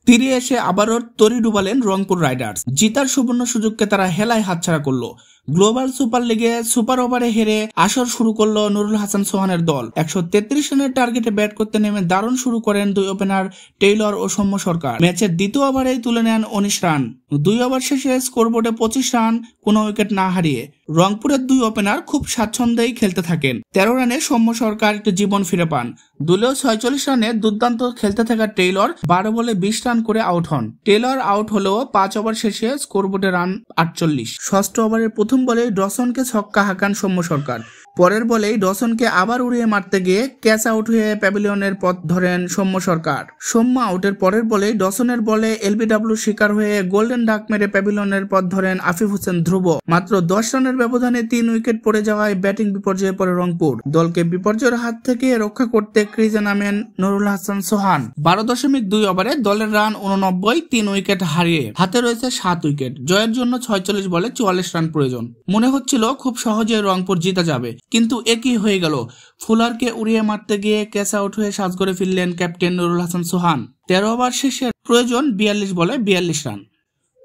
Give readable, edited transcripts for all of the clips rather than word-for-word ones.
তীরে এসে আবারও তরি ডুবালেন রংপুর রাইডার্স। জিতার সুবর্ণ সুযোগকে তারা হেলায় হাতছাড়া করলো। গ্লোবাল সুপার লিগে সুপার ওভারে হেরে আসর শুরু করলো নুরুল হাসান সোহানের দল। 133 রানের টার্গেটে ব্যাট করতে নেমে দারুণ শুরু করেন দুই ওপেনার টেইলর ও সৌম্য সরকার। ম্যাচের দ্বিতীয় ওভারেই তুলে নেন 19 রান। 2 ওভার শেষে স্কোরবোর্ডে 25 রান, কোনো উইকেট না হারিয়ে রংপুরের দুই ওপেনার খুব স্বাচ্ছন্দ্যেই খেলতে থাকেন। 13 রানে সৌম্য সরকার একটু জীবন ফিরে পান। দলীয় 46 রানে দুর্দান্ত খেলতে থাকা টেইলর 12 বলে 20 রান করে আউট হন। টেইলর আউট হলেও 5 ওভার শেষে স্কোরবোর্ডে রান 48। ষষ্ঠ ওভারের প্রথম বলেই ডসনকে ছক্কা হাঁকান সৌম্য সরকার। পরের বলেই ডসনকে আবার উড়িয়ে মারতে গিয়ে ক্যাচ আউট হয়ে প্যাভিলিয়নের পথ ধরেন সৌম্য সরকার। সৌম্য আউটের পরের বলেই ডসনের বলে এলবিডব্লিউ শিকার হয়ে গোল্ডেন ডাক মেরে প্যাভিলিয়নের পথ ধরেন আফিফ হোসেন ধ্রুব। মাত্র 10 রানের ব্যবধানে 3 উইকেট পড়ে যাওয়ায় ব্যাটিং বিপর্যয়ে পড়ে রংপুর। দলকে বিপর্যয়ের হাত থেকে রক্ষা করতে ক্রিজে নামেন নুরুল হাসান সোহান। 12.2 ওভারে দলের রান 89, 3 উইকেট হারিয়ে হাতে রয়েছে 7 উইকেট। জয়ের জন্য 46 বলে 44 রান প্রয়োজন। মনে হচ্ছিল খুব সহজে রংপুর জিতে যাবে, কিন্তু একই হয়ে গেল। ফুলারকে উড়িয়ে মারতে গিয়ে ক্যাচ আউট হয়ে সাজঘরে ফিরলেন ক্যাপ্টেন নুরুল হাসান সোহান। 13 ওভার শেষে প্রয়োজন 42 বলে 42 রান।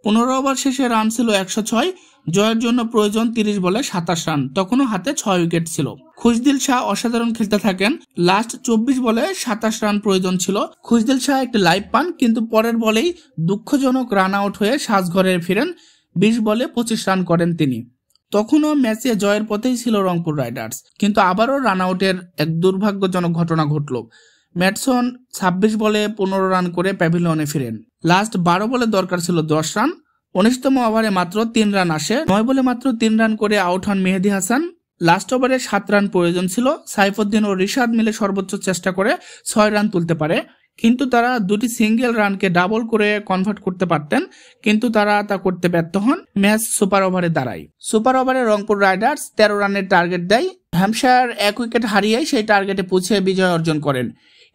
15 ওভার শেষে রান ছিল 106। জয়ের জন্য প্রয়োজন 30 বলে 27 রান। তখনও হাতে 6 উইকেট ছিল। খুশদিল শাহ অসাধারণ খেলতে থাকেন। লাস্ট 24 বলে 27 রান প্রয়োজন ছিল। খুশদিল শাহ একটি লাইভ পান, কিন্তু পরের বলেই দুঃখজনক রান আউট হয়ে সাজঘরে ফিরেন। 20 বলে 25 রান করেন তিনি। তখনও ম্যাচে জয়ের পথেই ছিল রংপুর রাইডার্স, কিন্তু আবারও রান আউটের এক দুর্ভাগ্যজনক ঘটনা ঘটল। ম্যাটসন 26 বলে 15 রান করে প্যাভিলিয়নে ফিরেন। লাস্ট 12 বলে দরকার ছিল 10 রান। 19তম ওভারে মাত্র 3 রান আসে। 9 বলে মাত্র 3 রান করে আউট হন মেহেদী হাসান। লাস্ট ওভারে 7 রান প্রয়োজন ছিল। সাইফুদ্দিন ও রিশাদ মিলে সর্বোচ্চ চেষ্টা করে 6 রান তুলতে পারে, কিন্তু তারা দুটি সিঙ্গেল রানকে ডাবল করে কনভার্ট করতে পারতেন, কিন্তু তারা তা করতে ব্যর্থ হন। ম্যাচ সুপার ওভারে দাঁড়ায়। সুপার ওভারে রংপুর রাইডার্স 13 রানের টার্গেট দেয়। হ্যাম্পশায়ার 1 উইকেট হারিয়ে সেই টার্গেটে পৌঁছে বিজয় অর্জন করেন।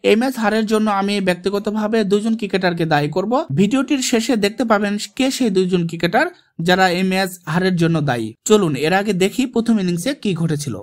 এই ম্যাচ হারের জন্য আমি ব্যক্তিগতভাবে 2 জন ক্রিকেটারকে দায়ী করব। ভিডিওটির শেষে দেখতে পাবেন কে সেই 2 জন ক্রিকেটার যারা এই ম্যাচ হারের জন্য দায়ী। চলুন এর আগে দেখি প্রথম ইনিংসে কি ঘটেছিল।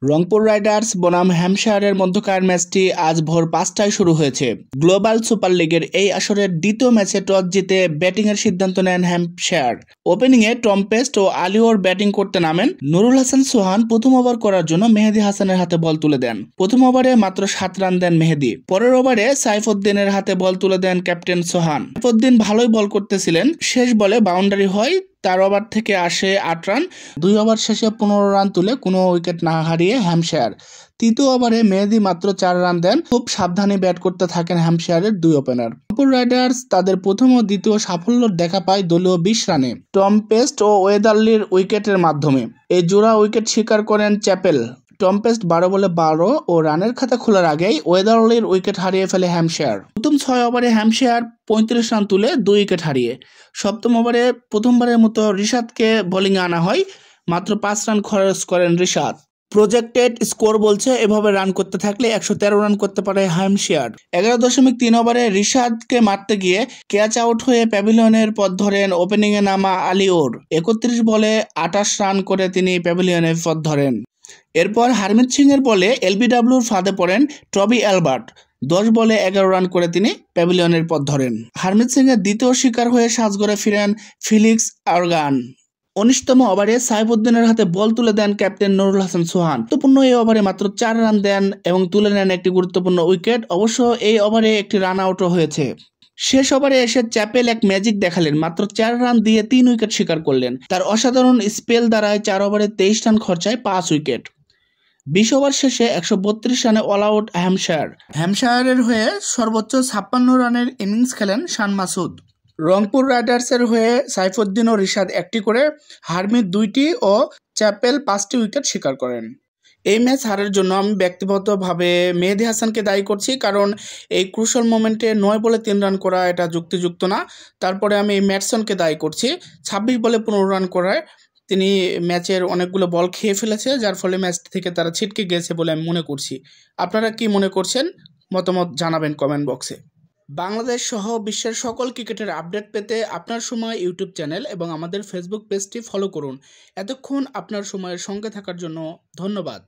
রংপুর রাইডার্স বনাম হ্যাম্পশায়ারের মধ্যকার ম্যাচটি আজ ভোর 5টায় শুরু হয়েছে। গ্লোবাল সুপার লিগের এই আসরের দ্বিতীয় ম্যাচে টস জিতে ব্যাটিং এর সিদ্ধান্ত নেন হ্যাম্পশায়ার। ওপেনিং এ টম পেস্ট ও আলিওর ব্যাটিং করতে নামেন। নুরুল হাসান সোহান প্রথম ওভার করার জন্য মেহেদী হাসানের হাতে বল তুলে দেন। প্রথম ওভারে মাত্র 7 রান দেন মেহেদী। পরের ওভারে সাইফুদ্দিনের হাতে বল তুলে দেন ক্যাপ্টেন সোহান। সাইফুদ্দিন ভালোই বল করতেছিলেন। শেষ বলে বাউন্ডারি হয়। 4 ওভার থেকে আসে 8 রান। 2 ওভার শেষে 15 রান তুলে কোনো উইকেট না হারিয়ে হ্যাম্পশায়ার। তৃতীয় ওভারে মেহেদী মাত্র 4 রান দেন। খুব সাবধানে ব্যাট করতে থাকেন হ্যাম্পশায়ারের 2 ওপেনার। রংপুর রাইডার্স তাদের প্রথম ও দ্বিতীয় সাফল্য দেখা পায় দলীয় 20 রানে টম পেস্ট ও ওয়েদারলির উইকেটের মাধ্যমে। এই জোড়া উইকেট শিকার করেন চ্যাপেল। টম পেস্ট 12 বলে 12 ও রানের খাতা খোলার আগেই ওয়েদারলির উইকেট হারিয়ে ফেলে হ্যাম্পশায়ার। প্রথম 6 ওভারে হ্যাম্পশায়ার 35 রান তুলে 2 উইকেট হারিয়ে। সপ্তম ওভারে প্রথমবারের মতো রিশাদকে বোলিংয়ে আনা হয়। মাত্র 5 রান খরচ করেন রিশাদ। প্রজেক্টেড স্কোর বলছে এভাবে রান করতে থাকলে 113 রান করতে পারে হ্যাম্পশায়ার। 11.3 ওভারে রিশাদকে মারতে গিয়ে ক্যাচ আউট হয়ে প্যাভিলিয়নের পথ ধরেন ওপেনিং এ নামা আলিওর। 31 বলে 28 রান করে তিনি প্যাভিলিয়নের পথ ধরেন। এরপর হারমিত সিং এর বলে এলবিডব্লিউর ফাঁদে পড়েন টবি অ্যালবার্ট। 10 বলে 11 রান করে তিনি প্যাভিলিয়নের পথ ধরেন। হারমিত সিং এর দ্বিতীয় শিকার হয়ে সাজঘরে ফিরেন ফিলিক্স আরগান। 19তম ওভারে সাইফুদ্দিনের হাতে বল তুলে দেন ক্যাপ্টেন নুরুল হাসান সোহান। গুরুত্বপূর্ণ এই ওভারে মাত্র 4 রান দেন এবং তুলে নেন একটি গুরুত্বপূর্ণ উইকেট। অবশ্য এই ওভারে একটি রান আউটও হয়েছে। শেষ ওভারে এসে চ্যাপেল এক ম্যাজিক দেখালেন। মাত্র 4 রান দিয়ে 3 উইকেট শিকার করলেন। তার অসাধারণ স্পেল দ্বারায় 4 ওভারে 23 রান খরচায় 5 উইকেট। 20 ওভার শেষে 132 রানে অল আউট হ্যাম্পশায়ার। হ্যাম্পশায়ারের হয়ে সর্বোচ্চ 56 রানের ইনিংস খেলেন শান মাসুদ। রংপুর রাইডার্সের হয়ে সাইফুদ্দিন ও রিশাদ 1টি করে, হারমিত 2টি ও চ্যাপেল 5টি উইকেট শিকার করেন। এই ম্যাচ হারের জন্য আমি ব্যক্তিগতভাবে মেহেদী হাসানকে দায়ী করছি, কারণ এই ক্রুশাল মোমেন্টে 9 বলে 3 রান করা এটা যুক্তিযুক্ত না। তারপরে আমি ম্যাটসনকে দায়ী করছি। 26 বলে 15 রান করায় তিনি ম্যাচের অনেকগুলো বল খেয়ে ফেলেছে, যার ফলে ম্যাচ থেকে তারা ছিটকে গেছে বলে আমি মনে করছি। আপনারা কি মনে করছেন? মতামত জানাবেন কমেন্ট বক্সে। বাংলাদেশ সহ বিশ্বের সকল ক্রিকেটের আপডেট পেতে আপনার সময় ইউটিউব চ্যানেল এবং আমাদের ফেসবুক পেজটি ফলো করুন। এতক্ষণ আপনার সময়ের সঙ্গে থাকার জন্য ধন্যবাদ।